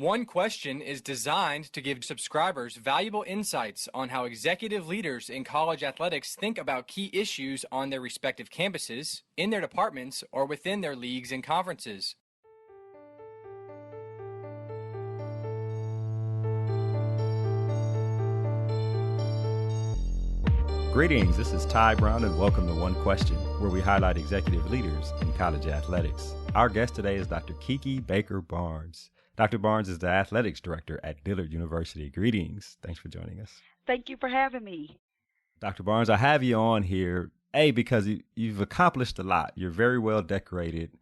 One Question is designed to give subscribers valuable insights on how executive leaders in college athletics think about key issues on their respective campuses, in their departments, or within their leagues and conferences. Greetings, this is Ty Brown and welcome to One Question, where we highlight executive leaders in college athletics. Our guest today is Dr. Kiki Baker Barnes. Dr. Barnes is the athletics director at Dillard University. Greetings. Thanks for joining us. Thank you for having me. Dr. Barnes, I have you on here, because you've accomplished a lot. You're very well decorated,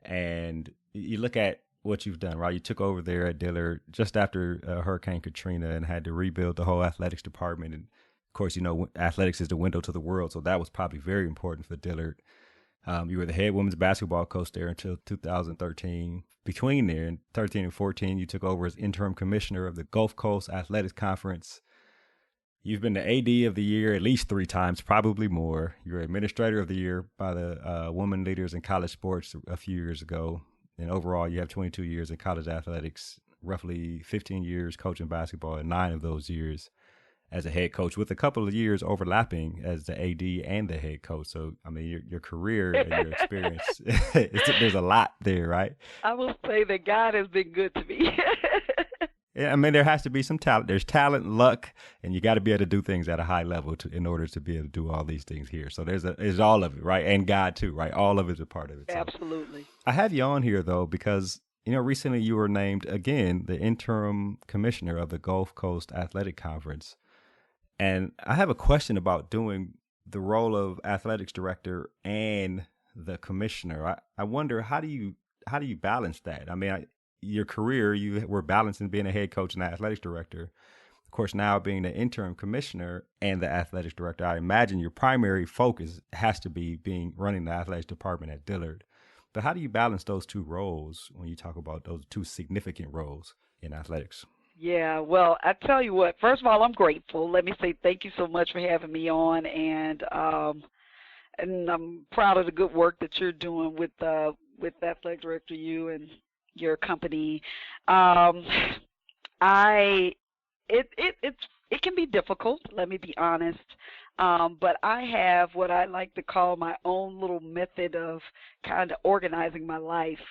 and you look at what you've done, right? You took over there at Dillard just after Hurricane Katrina and had to rebuild the whole athletics department. And of course, you know, athletics is the window to the world, so that was probably very important for Dillard. You were the head women's basketball coach there until 2013. Between there, in 13 and 14, you took over as interim commissioner of the Gulf Coast Athletics Conference. You've been the AD of the year at least 3 times, probably more. You were administrator of the year by the Women Leaders in College Sports a few years ago. And overall, you have 22 years in college athletics, roughly 15 years coaching basketball, and 9 of those years as a head coach, with a couple of years overlapping as the AD and the head coach. So, I mean, your career and your experience, there's a lot there, right? I will say that God has been good to me. Yeah, I mean, there has to be some talent. There's talent, luck, and you got to be able to do things at a high level in order to be able to do all these things here. So there's all of it, right? And God too, right? All of it's a part of it. So Absolutely. I have you on here, though, because, you know, recently you were named, again, the interim commissioner of the Gulf Coast Athletic Conference. And I have a question about doing the role of athletics director and the commissioner. I wonder, how do you balance that? I mean, your career, you were balancing being a head coach and the athletics director. Of course, now being the interim commissioner and the athletics director, I imagine your primary focus has to be running the athletics department at Dillard. But how do you balance those 2 roles when you talk about those 2 significant roles in athletics? Yeah, well, I tell you what, first of all, I'm grateful. Let me say thank you so much for having me on, and I'm proud of the good work that you're doing with Athletic Director, you and your company. It can be difficult, let me be honest, but I have what I like to call my own little method of kind of organizing my life.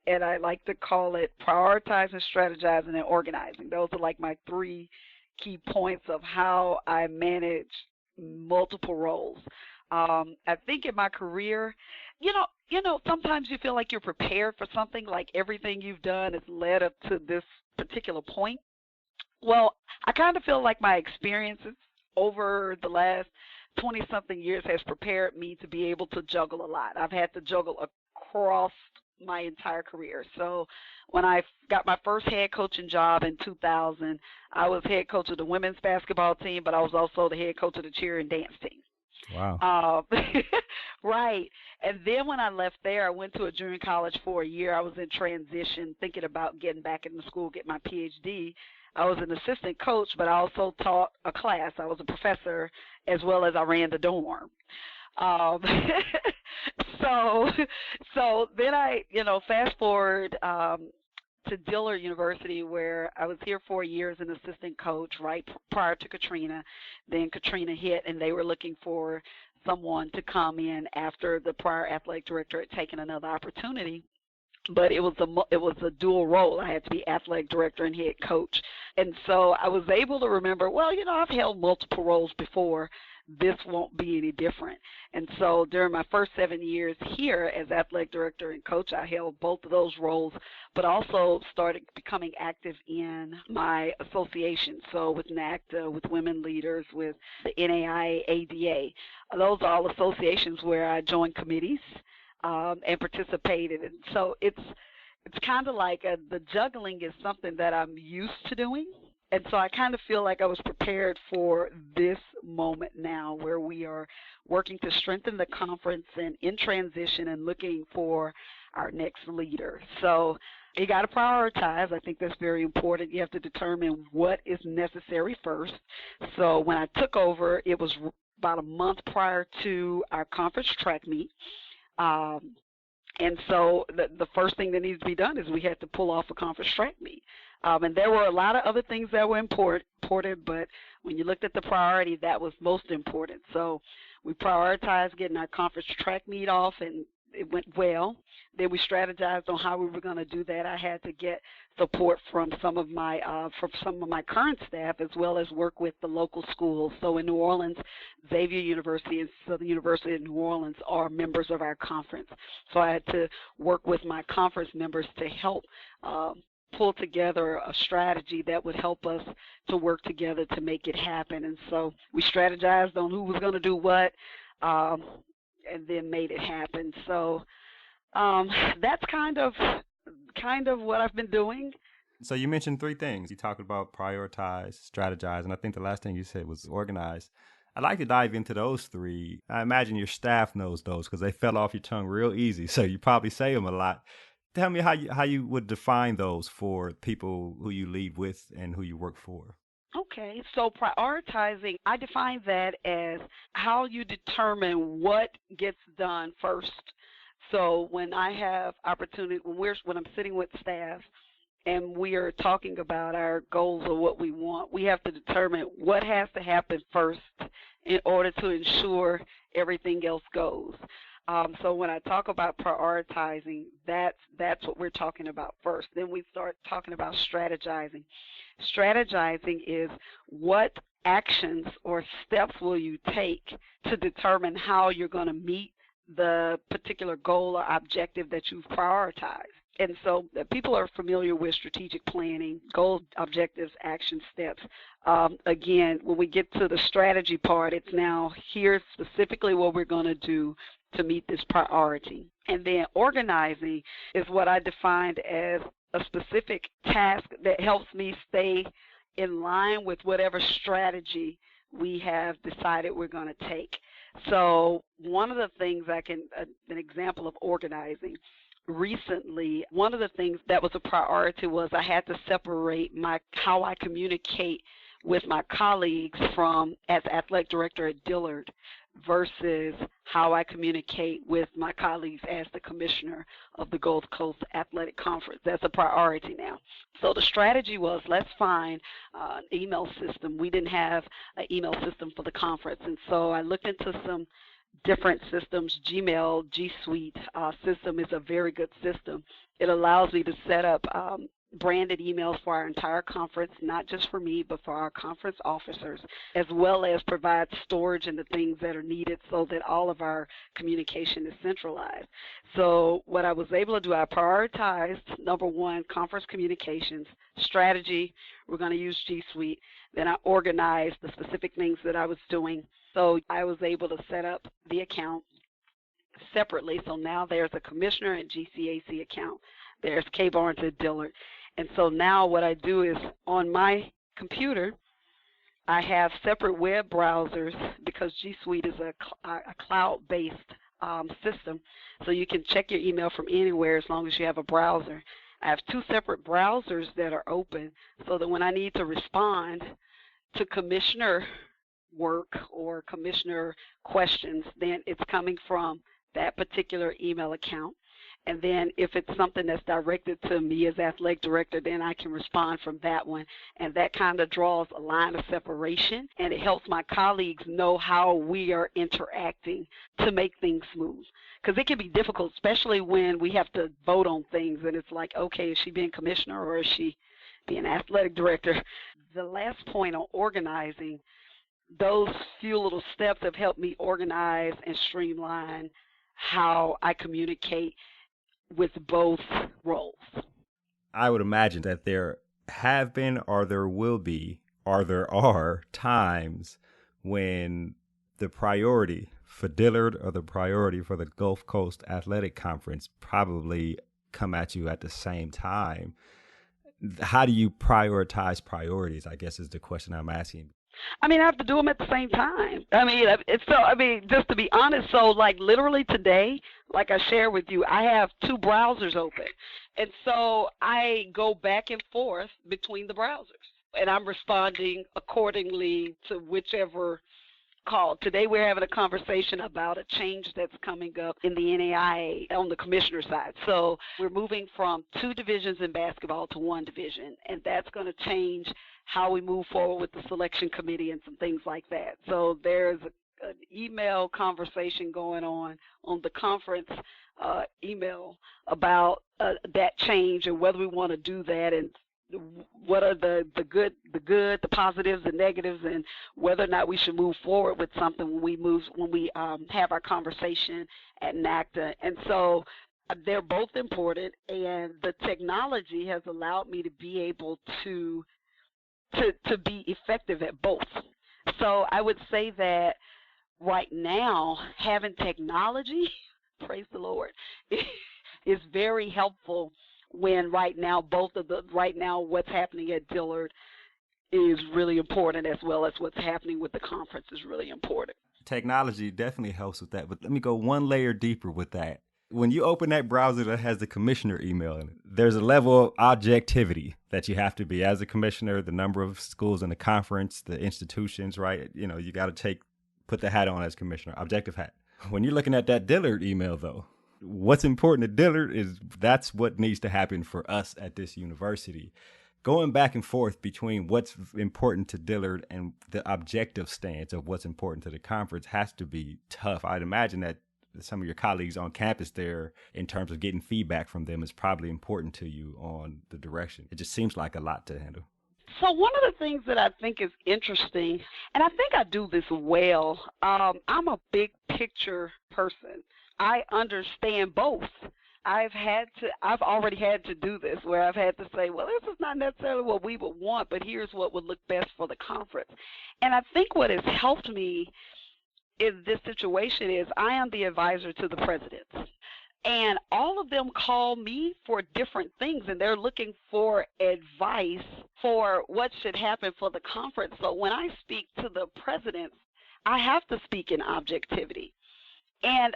And I like to call it prioritizing, strategizing, and organizing. Those are like my 3 key points of how I manage multiple roles. I think in my career, you know, sometimes you feel like you're prepared for something, like everything you've done has led up to this particular point. Well, I kind of feel like my experiences over the last 20-something years has prepared me to be able to juggle a lot. I've had to juggle across my entire career. So when I got my first head coaching job in 2000, I was head coach of the women's basketball team, but I was also the head coach of the cheer and dance team. Wow. Right. And then when I left there, I went to a junior college for a year. I was in transition, thinking about getting back into school, get my PhD. I was an assistant coach, but I also taught a class. I was a professor, as well as I ran the dorm. So then I, fast forward to Dillard University, where I was here for a year as an assistant coach, right prior to Katrina. Then Katrina hit, and they were looking for someone to come in after the prior athletic director had taken another opportunity. But it was a dual role. I had to be athletic director and head coach. And so I was able to remember, well, I've held multiple roles before. This won't be any different. And so during my first 7 years here as athletic director and coach, I held both of those roles, but also started becoming active in my association. So with NACTA, with Women Leaders, with the NAIA, ADA. Those are all associations where I joined committees and participated. And so it's kind of like the juggling is something that I'm used to doing. And so I kind of feel like I was prepared for this moment now, where we are working to strengthen the conference and in transition and looking for our next leader. So you got to prioritize. I think that's very important. You have to determine what is necessary first. So when I took over, it was about a month prior to our conference track meet. And so the first thing that needs to be done is we had to pull off a conference track meet. And there were a lot of other things that were important, but when you looked at the priority, that was most important. So we prioritized getting our conference track meet off, and it went well. Then we strategized on how we were going to do that. I had to get support from some of my current staff, as well as work with the local schools. So in New Orleans, Xavier University and Southern University of New Orleans are members of our conference. So I had to work with my conference members to help pull together a strategy that would help us to work together to make it happen. And so we strategized on who was going to do what, and then made it happen. So that's kind of what I've been doing. So you mentioned three things. You talked about prioritize, strategize, and I think the last thing you said was organize. I'd like to dive into those three. I imagine your staff knows those because they fell off your tongue real easy, so you probably say them a lot. Tell me how you would define those for people who you lead with and who you work for. Okay, so prioritizing, I define that as how you determine what gets done first. So when I have opportunity, when I'm sitting with staff and we are talking about our goals or what we want, we have to determine what has to happen first in order to ensure everything else goes. So when I talk about prioritizing, that's what we're talking about first. Then we start talking about strategizing. Strategizing is what actions or steps will you take to determine how you're going to meet the particular goal or objective that you've prioritized. And so people are familiar with strategic planning, goals, objectives, action steps. Again, when we get to the strategy part, it's now here's specifically what we're going to do to meet this priority. And then organizing is what I defined as a specific task that helps me stay in line with whatever strategy we have decided we're going to take. So one of the things an example of organizing, recently, one of the things that was a priority was I had to separate how I communicate with my colleagues as athletic director at Dillard versus how I communicate with my colleagues as the commissioner of the Gulf Coast Athletic Conference. That's a priority now. So the strategy was, let's find an email system. We didn't have an email system for the conference, and so I looked into some different systems. Gmail, G Suite system is a very good system. It allows me to set up branded emails for our entire conference, not just for me, but for our conference officers, as well as provide storage and the things that are needed so that all of our communication is centralized. So what I was able to do, I prioritized, number one, conference communications, strategy, we're going to use G Suite. Then I organized the specific things that I was doing. So I was able to set up the account separately. So now there's a commissioner and GCAC account. There's K Barnes at Dillard. And so now what I do is on my computer, I have separate web browsers because G Suite is a cloud-based system. So you can check your email from anywhere as long as you have a browser. I have two separate browsers that are open so that when I need to respond to commissioner work or commissioner questions, then it's coming from that particular email account. And then if it's something that's directed to me as athletic director, then I can respond from that one. And that kind of draws a line of separation, and it helps my colleagues know how we are interacting to make things smooth. Because it can be difficult, especially when we have to vote on things, and it's like, okay, is she being commissioner or is she being athletic director? The last point on organizing, those few little steps have helped me organize and streamline how I communicate with both roles. I would imagine that there have been or there will be or there are times when the priority for Dillard or the priority for the Gulf Coast Athletic Conference probably come at you at the same time. How do you prioritize priorities, I guess is the question I'm asking. I mean, I have to do them at the same time. Just to be honest, so like literally today, like I shared with you, I have two browsers open. And so I go back and forth between the browsers. And I'm responding accordingly to whichever call. Today we're having a conversation about a change that's coming up in the NAIA on the commissioner side. So we're moving from 2 divisions in basketball to 1 division, and that's going to change how we move forward with the selection committee and some things like that. So there's an email conversation going on the conference email about that change and whether we want to do that, and what are the good, the positives, the negatives, and whether or not we should move forward with something when we have our conversation at NACTA. And so they're both important, and the technology has allowed me to be able to be effective at both. So I would say that right now, having technology, praise the Lord, is very helpful when right now what's happening at Dillard is really important, as well as what's happening with the conference is really important. Technology definitely helps with that, but let me go one layer deeper with that. When you open that browser that has the commissioner email in it, there's a level of objectivity that you have to be as a commissioner, the number of schools in the conference, the institutions, right? You know, you got to put the hat on as commissioner, objective hat. When you're looking at that Dillard email, though, what's important to Dillard is that's what needs to happen for us at this university. Going back and forth between what's important to Dillard and the objective stance of what's important to the conference has to be tough. I'd imagine that some of your colleagues on campus there, in terms of getting feedback from them, is probably important to you on the direction. It just seems like a lot to handle. So one of the things that I think is interesting, and I think I do this well, I'm a big picture person. I understand both. I've already had to do this, where I've had to say, well, this is not necessarily what we would want, but here's what would look best for the conference. And I think what has helped me in this situation is I am the advisor to the presidents. And all of them call me for different things, and they're looking for advice for what should happen for the conference. So when I speak to the presidents, I have to speak in objectivity. And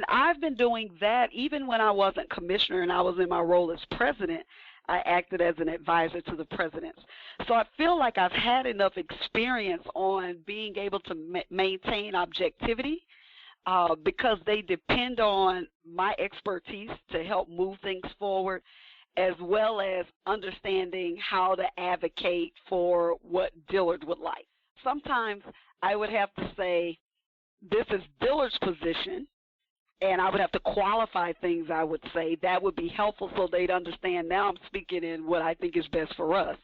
I've been doing that even when I wasn't commissioner and I was in my role as president. I acted as an advisor to the presidents. So I feel like I've had enough experience on being able to maintain objectivity because they depend on my expertise to help move things forward, as well as understanding how to advocate for what Dillard would like. Sometimes I would have to say, this is Dillard's position, and I would have to qualify things I would say. That would be helpful so they'd understand now I'm speaking in what I think is best for us.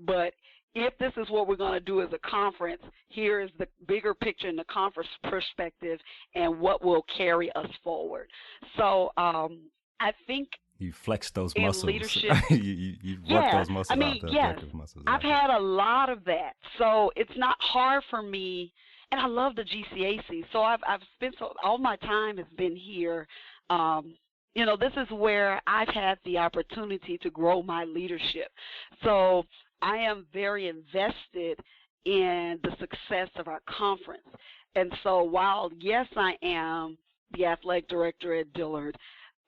But if this is what we're going to do as a conference, here is the bigger picture in the conference perspective and what will carry us forward. So I think you flex those muscles. Leadership, you work those muscles out, the objective muscles. I've had a lot of that. So it's not hard for me. And I love the GCAC, so I've spent all my time has been here. This is where I've had the opportunity to grow my leadership. So I am very invested in the success of our conference. And so while, yes, I am the athletic director at Dillard,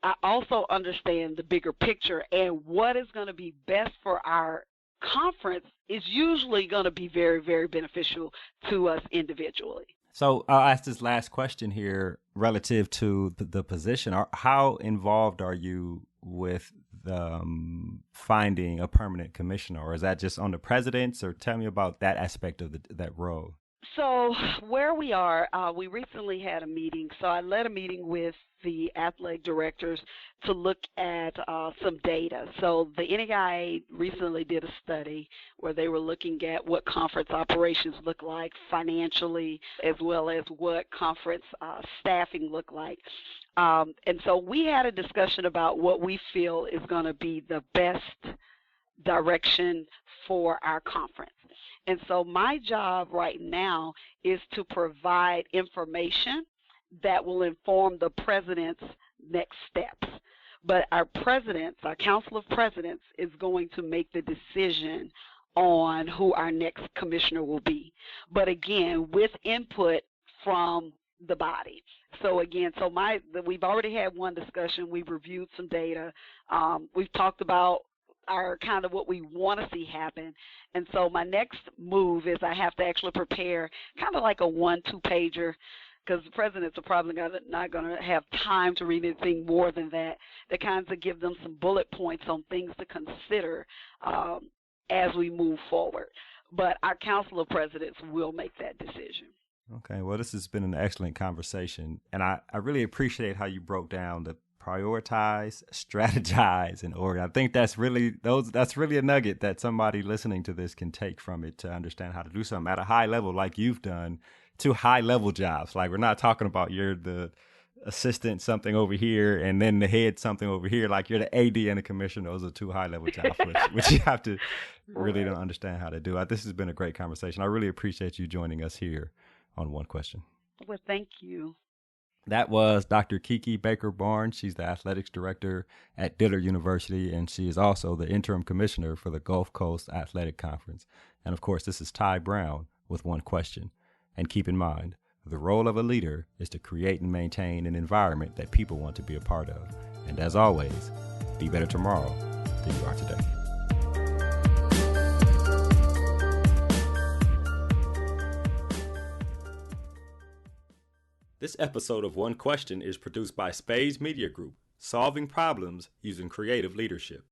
I also understand the bigger picture, and what is going to be best for our conference is usually going to be very, very beneficial to us individually. So I'll ask this last question here relative to the position. How involved are you with finding a permanent commissioner, or is that just on the presidents? Or tell me about that aspect of that role. So where we are, we recently had a meeting. So I led a meeting with the athletic directors to look at some data. So the NAIA recently did a study where they were looking at what conference operations look like financially, as well as what conference staffing look like. And so we had a discussion about what we feel is going to be the best direction for our conference. And so my job right now is to provide information that will inform the president's next steps. But our presidents, our council of presidents, is going to make the decision on who our next commissioner will be. But again, with input from the body. So again, we've already had one discussion. We've reviewed some data. We've talked about are kind of what we want to see happen. And so my next move is I have to actually prepare kind of like a 1-2 pager, because the presidents are probably not going to have time to read anything more than that. That kinds of give them some bullet points on things to consider as we move forward. But our Council of Presidents will make that decision. Okay, well, this has been an excellent conversation, and I really appreciate how you broke down the prioritize, strategize, and organize. I think that's really a nugget that somebody listening to this can take from it to understand how to do something at a high level like you've done, to high level jobs. Like, we're not talking about you're the assistant something over here and then the head something over here. Like, you're the AD and the commissioner. Those are two high level jobs, which you have to really don't understand how to do. This has been a great conversation. I really appreciate you joining us here on One Question. Well, thank you. That was Dr. Kiki Baker Barnes. She's the athletics director at Dillard University, and she is also the interim commissioner for the Gulf Coast Athletic Conference. And of course, this is Ty Brown with One Question. And keep in mind, the role of a leader is to create and maintain an environment that people want to be a part of. And as always, be better tomorrow than you are today. This episode of One Question is produced by Spades Media Group, solving problems using creative leadership.